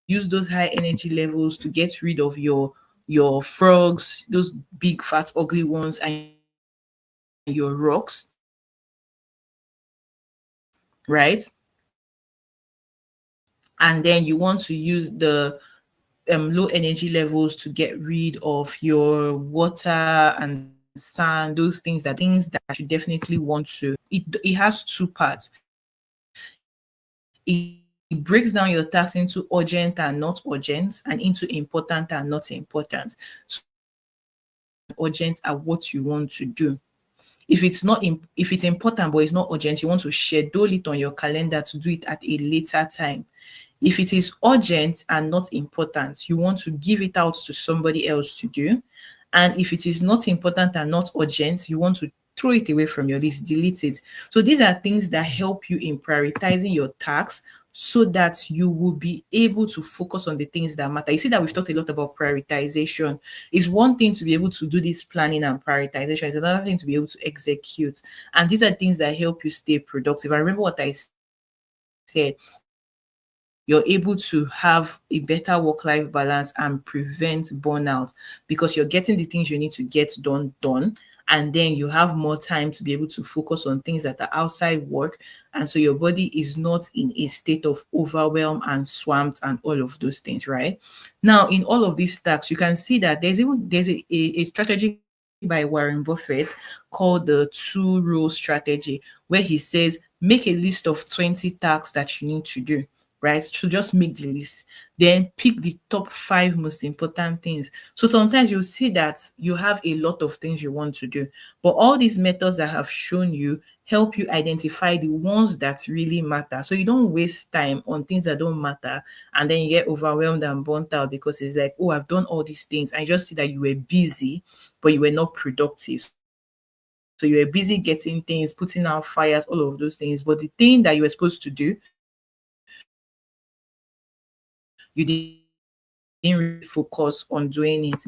use those high energy levels to get rid of your frogs, those big, fat, ugly ones, and your rocks, right? And then you want to use the low energy levels to get rid of your water and sand, those things that you definitely want to. It has 2 parts. It breaks down your tasks into urgent and not urgent, and into important and not important. So urgent are what you want to do. if it's important but it's not urgent, you want to schedule it on your calendar to do it at a later time. If it is urgent and not important, you want to give it out to somebody else to do. And if it is not important and not urgent, you want to throw it away from your list, delete it. So these are things that help you in prioritizing your tasks so that you will be able to focus on the things that matter. You see that we've talked a lot about prioritization. It's one thing to be able to do this planning and prioritization. It's another thing to be able to execute. And these are things that help you stay productive. I remember what I said. You're able to have a better work-life balance and prevent burnout because you're getting the things you need to get done, and then you have more time to be able to focus on things that are outside work, and so your body is not in a state of overwhelm and swamped and all of those things, right? Now, in all of these stacks, you can see that there's a strategy by Warren Buffett called the two rule strategy, where he says make a list of 20 tasks that you need to do, right? So just make the list. Then pick the top 5 most important things. So sometimes you'll see that you have a lot of things you want to do, but all these methods I have shown you help you identify the ones that really matter. So you don't waste time on things that don't matter and then you get overwhelmed and burnt out because it's like, oh, I've done all these things. I just see that you were busy, but you were not productive. So you were busy getting things, putting out fires, all of those things. But the thing that you were supposed to do, you didn't really focus on doing it.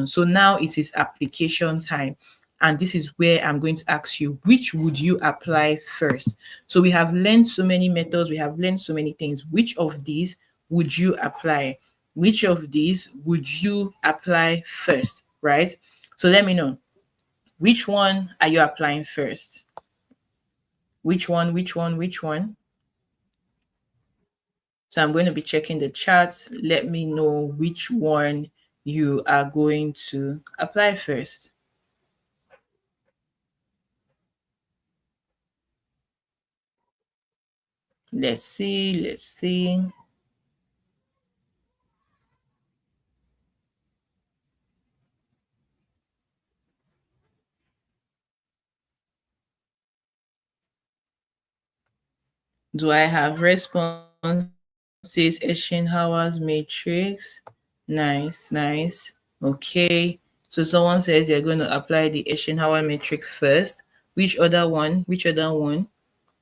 So now it is application time. And this is where I'm going to ask you, which would you apply first? So we have learned so many methods, we have learned so many things. Which of these would you apply? Which of these would you apply first, right? So let me know. Which one are you applying first? Which one, which one, which one? So I'm going to be checking the charts. Let me know which one you are going to apply first. Let's see, let's see. Do I have responses? Eisenhower's matrix. Nice, nice. Okay. So someone says they're going to apply the Eisenhower matrix first. Which other one? Which other one?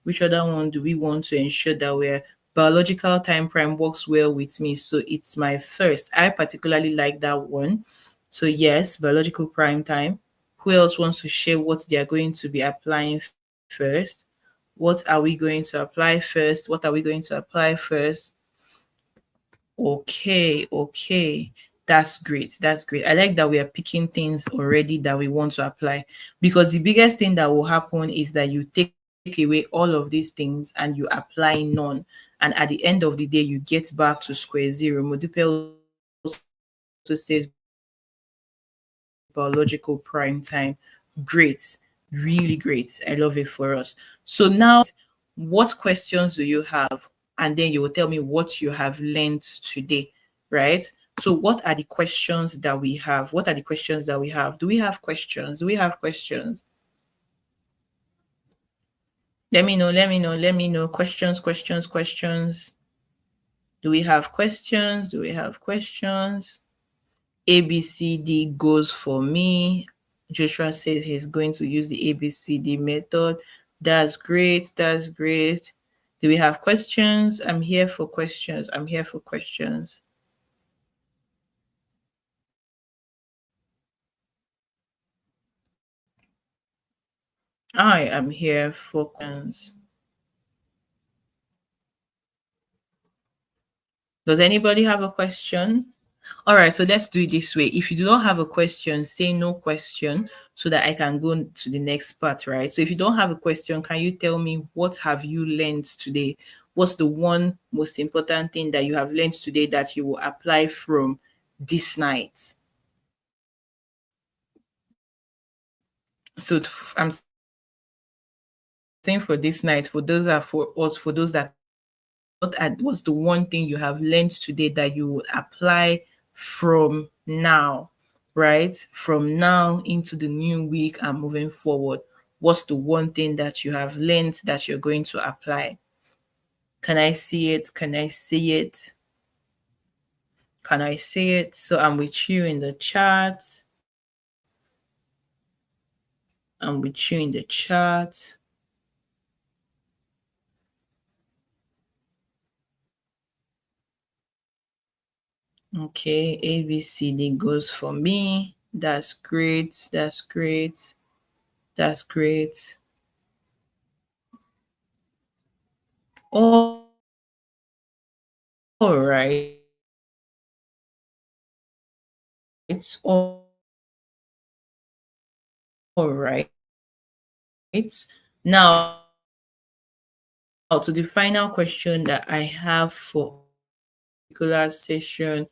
Which other one do we want to ensure that we're biological time prime works well with me? So it's my first. I particularly like that one. So yes, biological prime time. Who else wants to share what they are going to be applying first? What are we going to apply first? What are we going to apply first? Okay, okay. That's great. That's great. I like that we are picking things already that we want to apply, because the biggest thing that will happen is that you take away all of these things and you apply none. And at the end of the day, you get back to square zero. Modipe also says biological prime time. Great. Really great. I love it for us. So now, what questions do you have? And then you will tell me what you have learned today, right? So what are the questions that we have? What are the questions that we have? Do we have questions? Do we have questions? Let me know, let me know, let me know. Questions, questions, questions. Do we have questions? Do we have questions? ABCD goes for me. Joshua says he's going to use the ABCD method. That's great. That's great. Do we have questions? I'm here for questions. I'm here for questions. I am here for questions. Does anybody have a question? All right, so let's do it this way. If you do not have a question, say no question so that I can go to the next part, right? So if you don't have a question, can you tell me what have you learned today? What's the one most important thing that you have learned today that you will apply from this night? So I'm saying for this night, for those are for us, for those that what's the one thing you have learned today that you will apply from now, right? From now into the new week and moving forward. What's the one thing that you have learned that you're going to apply? Can I see it? Can I see it? Can I see it? So I'm with you in the chat. I'm with you in the chat. Okay, ABCD goes for me. That's great. That's great. That's great. All right. It's all right. Now, to the final question that I have for particular session,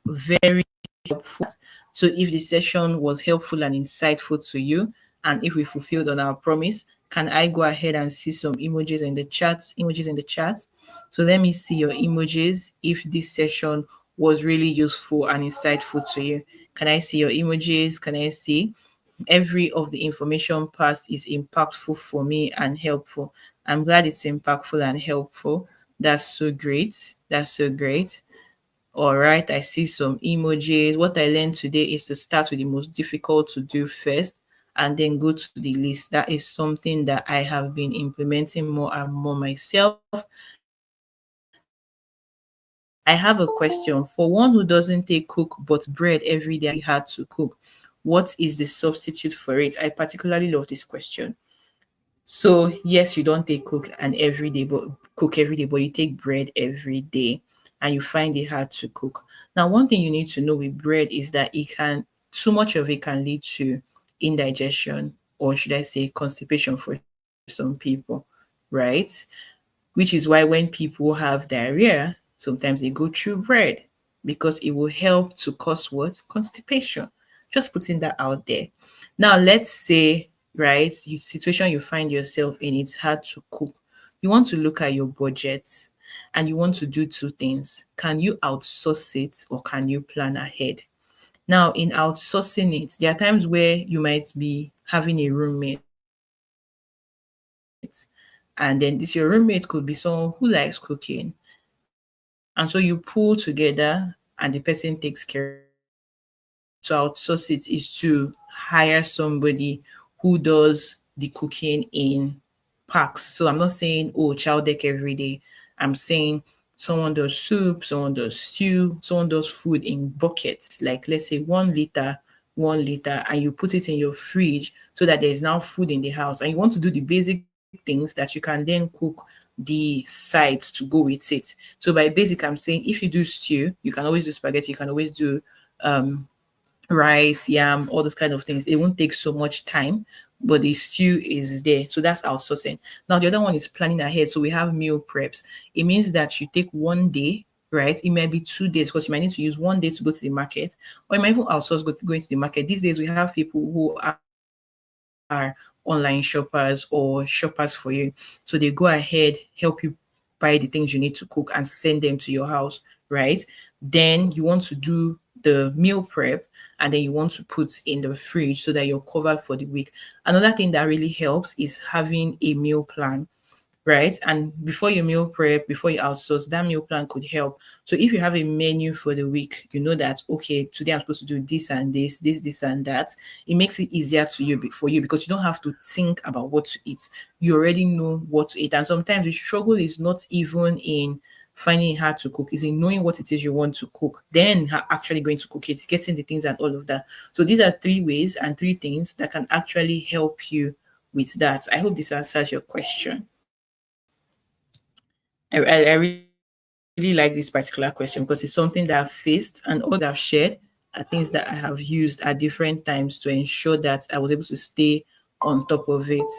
very helpful. So if the session was helpful and insightful to you, and if we fulfilled on our promise, can I go ahead and see some emojis in the chat? Emojis in the chat. So let me see your emojis if this session was really useful and insightful to you. Can I see your emojis? Can I see every of the information passed is impactful for me and helpful? I'm glad it's impactful and helpful. That's so great. That's so great. All right, I see some emojis. What I learned today is to start with the most difficult to do first and then go to the list. That is something that I have been implementing more and more myself. I have a question for one who doesn't take cook but bread every day hard to cook. What is the substitute for it? I particularly love this question. So yes, you don't take cook every day, but you take bread every day and you find it hard to cook. Now, one thing you need to know with bread is that too much of it can lead to indigestion, or should I say constipation for some people, right? Which is why when people have diarrhea, sometimes they go through bread because it will help to cause what? Constipation. Just putting that out there. Now, let's say, right, situation you find yourself in, it's hard to cook. You want to look at your budget and you want to do two things. Can you outsource it or can you plan ahead? Now, in outsourcing it, there are times where you might be having a roommate, and then this your roommate could be someone who likes cooking, and so you pull together and the person takes care. To outsource it is to hire somebody who does the cooking in packs. So I'm not saying, oh, child deck every day. I'm saying someone does soup, someone does stew, someone does food in buckets, like let's say 1 liter, 1 liter, and you put it in your fridge so that there's now food in the house. And you want to do the basic things that you can then cook the sides to go with it. So by basic, I'm saying if you do stew, you can always do spaghetti, you can always do rice, yam, all those kind of things. It won't take so much time, but the stew is there. So that's outsourcing. Now the other one is planning ahead. So we have meal preps. It means that you take one day, right? It might be 2 days because you might need to use one day to go to the market, or you might even outsource going to the market. These days we have people who are online shoppers or shoppers for you. So they go ahead, help you buy the things you need to cook and send them to your house, right? Then you want to do the meal prep and then you want to put in the fridge so that you're covered for the week. Another thing that really helps is having a meal plan, right? And before you meal prep, before you outsource, that meal plan could help. So if you have a menu for the week, you know that okay, today I'm supposed to do this and this and that. It makes it easier to you for you because you don't have to think about what to eat. You already know what to eat. And sometimes the struggle is not even in finding it hard to cook, is in knowing what it is you want to cook, then actually going to cook it, getting the things and all of that. So these are 3 ways and 3 things that can actually help you with that. I hope this answers your question. I really like this particular question because it's something that I've faced and all that I've shared are things that I have used at different times to ensure that I was able to stay on top of it.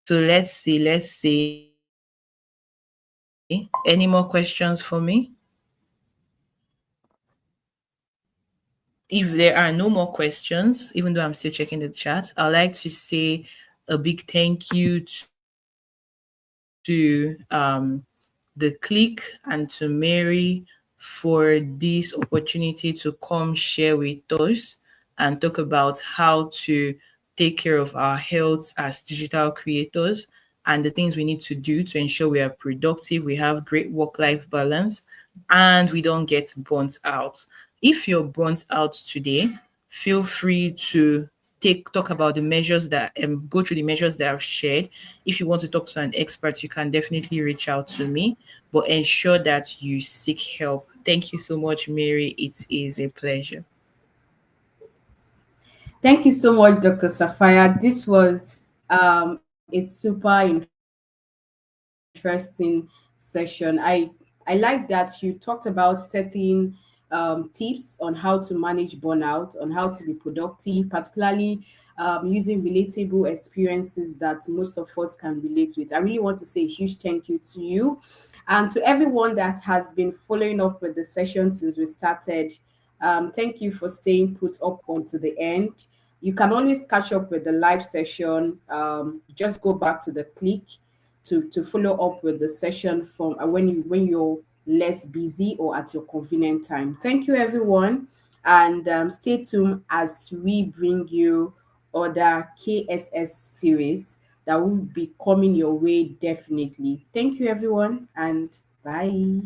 So let's see. Any more questions for me? If there are no more questions, even though I'm still checking the chat, I'd like to say a big thank you to the clique and to Mary for this opportunity to come share with us and talk about how to take care of our health as digital creators and the things we need to do to ensure we are productive, we have great work-life balance, and we don't get burnt out. If you're burnt out today, feel free to talk about the measures that go through the measures that I've shared. If you want to talk to an expert, you can definitely reach out to me, but ensure that you seek help. Thank you so much, Mary. It is a pleasure. Thank you so much, Dr. Safaya. This was it's super interesting session. I like that you talked about setting tips on how to manage burnout, on how to be productive, particularly using relatable experiences that most of us can relate with. I really want to say a huge thank you to you and to everyone that has been following up with the session since we started. Thank you for staying put up until the end. You can always catch up with the live session. Just go back to the click to follow up with the session from when you're less busy or at your convenient time. Thank you, everyone, and stay tuned as we bring you other KSS series that will be coming your way definitely. Thank you, everyone, and bye.